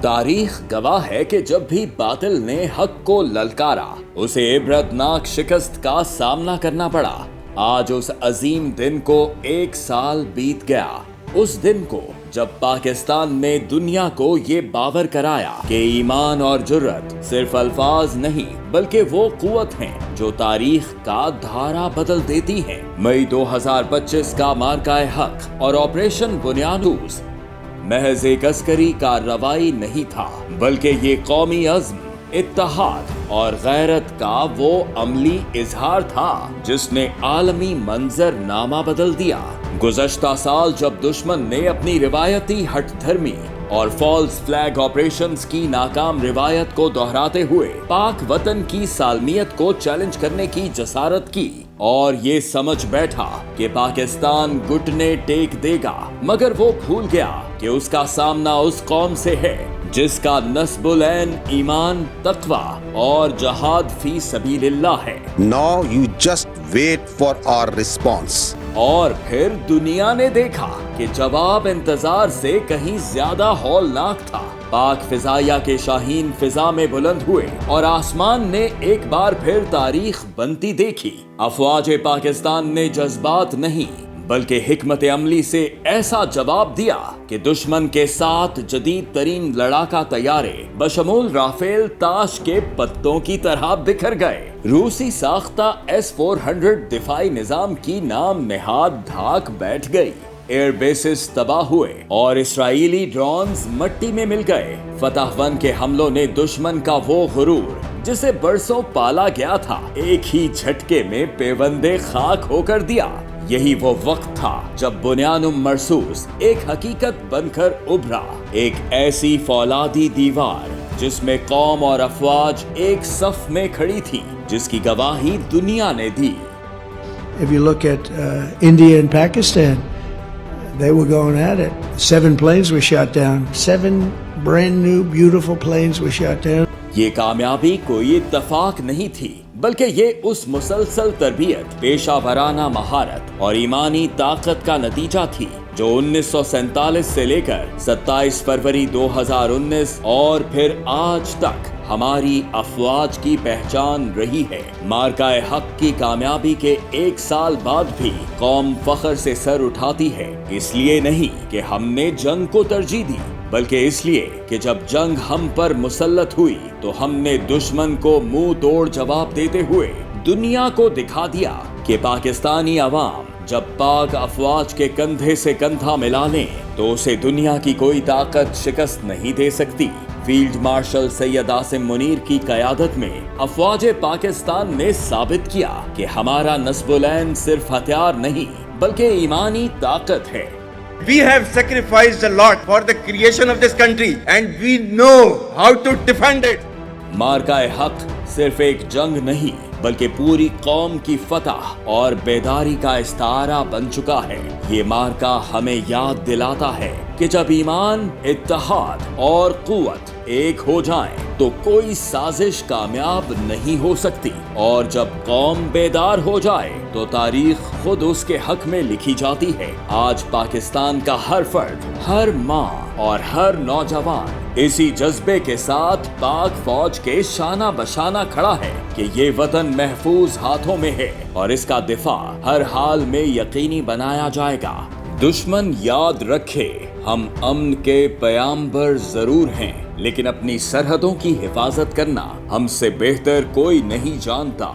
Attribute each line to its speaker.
Speaker 1: तारीख गवाह है कि जब भी बातिल ने हक को ललकारा उसे इबरतनाक शिकस्त का सामना करना पड़ा। आज उस अजीम दिन को 1 साल बीत गया, उस दिन को जब पाकिस्तान ने दुनिया को ये बावर कराया कि ईमान और जुर्रत सिर्फ अल्फाज नहीं बल्कि वो कुव्वत हैं जो तारीख का धारा बदल देती हैं। मई 2025 का मार्काए हक और ऑपरेशन बुनियादूस महज एक अस्करी कार्रवाई नहीं था, बल्कि ये कौमी अज़्म, इत्तेहाद और गैरत का वो अमली इजहार था जिसने आलमी मंजर नामा बदल दिया। गुज़श्ता साल जब दुश्मन ने अपनी रिवायती हट धर्मी और फॉल्स फ्लैग ऑपरेशंस की नाकाम रिवायत को दोहराते हुए पाक वतन की सालमियत को चैलेंज करने की जसारत की और ये समझ बैठा कि पाकिस्तान घुटने टेक देगा, मगर वो भूल गया कि उसका सामना उस कौम से है जिसका नस्बुल-ऐन ईमान, तक़वा और जहाद फी सबीलिल्लाह है।
Speaker 2: Now you just wait for our response.
Speaker 1: और फिर दुनिया ने देखा कि जवाब इंतजार से कहीं ज्यादा हौलनाक था। पाक फिजाया के शाहीन फिजा में बुलंद हुए और आसमान ने एक बार फिर तारीख बनती देखी। अफवाज पाकिस्तान ने जज्बात नहीं बल्कि हिकमत अमली से ऐसा जवाब दिया कि दुश्मन के साथ जदीद तरीन लड़ाका तैयारे बशमूल राफेल ताश के पत्तों की तरह बिखर गए। रूसी साख्ता S-400 दिफाई निजाम की नाम नेहाद धाक बैठ गई। एयर बेसिस तबाह हुए और इसराइली ड्रोन्स मट्टी में मिल गए। फतह 1 के हमलों ने दुश्मन का वो गुरूर जिसे बरसों पाला गया था एक ही झटके में पेवंदे खाक होकर दिया। यही वो वक्त था जब बुनियानुम मरसूस एक हकीकत बनकर उभरा, एक ऐसी फौलादी दीवार जिसमें कौम और अफवाज एक सफ में खड़ी थी, जिसकी गवाही दुनिया ने दी।
Speaker 3: If you look at India and Pakistan, they were going at it. 7 planes were shot down. 7 brand new beautiful planes were shot down.
Speaker 1: ये कामयाबी कोई इत्तफाक नहीं थी, बल्कि ये उस मुसलसल तरबियत, पेशा वराना महारत और ईमानी ताकत का नतीजा थी जो 1947 से लेकर 27 फरवरी 2019 और फिर आज तक हमारी अफवाज की पहचान रही है। मार्काए हक की कामयाबी के 1 साल बाद भी कौम फख्र से सर उठाती है, इसलिए नहीं कि हमने जंग को तरजीह दी, बल्कि इसलिए कि जब जंग हम पर मुसल्लत हुई तो हमने दुश्मन को मुंह तोड़ जवाब देते हुए दुनिया को दिखा दिया कि पाकिस्तानी अवाम जब पाक अफवाज के कंधे से कंधा मिला लें तो उसे दुनिया की कोई ताकत शिकस्त नहीं दे सकती। फील्ड मार्शल सैयद आसिम मुनीर की क़यादत में अफवाज पाकिस्तान ने साबित किया कि हमारा नस्बुल-ऐन सिर्फ हथियार नहीं बल्कि ईमानी ताकत है।
Speaker 4: We have sacrificed a lot for the creation of this country and we know how to defend it.
Speaker 1: मार्काए हक सिर्फ एक जंग नहीं बल्कि पूरी कौम की फतह और बेदारी का इस्तारा बन चुका है। ये मार्का हमें याद दिलाता है कि जब ईमान, इत्तेहाद और कुव्वत एक हो जाएं तो कोई साजिश कामयाब नहीं हो सकती, और जब कौम बेदार हो जाए तो तारीख खुद उसके हक में लिखी जाती है। आज पाकिस्तान का हर फर्द, हर माँ और हर नौजवान इसी जज्बे के साथ पाक फौज के शाना बशाना खड़ा है कि ये वतन महफूज हाथों में है और इसका दिफा हर हाल में यकीनी बनाया जाएगा। दुश्मन याद रखे, हम अमन के पयाम्बर जरूर हैं, लेकिन अपनी सरहदों की हिफाजत करना हमसे बेहतर कोई नहीं जानता।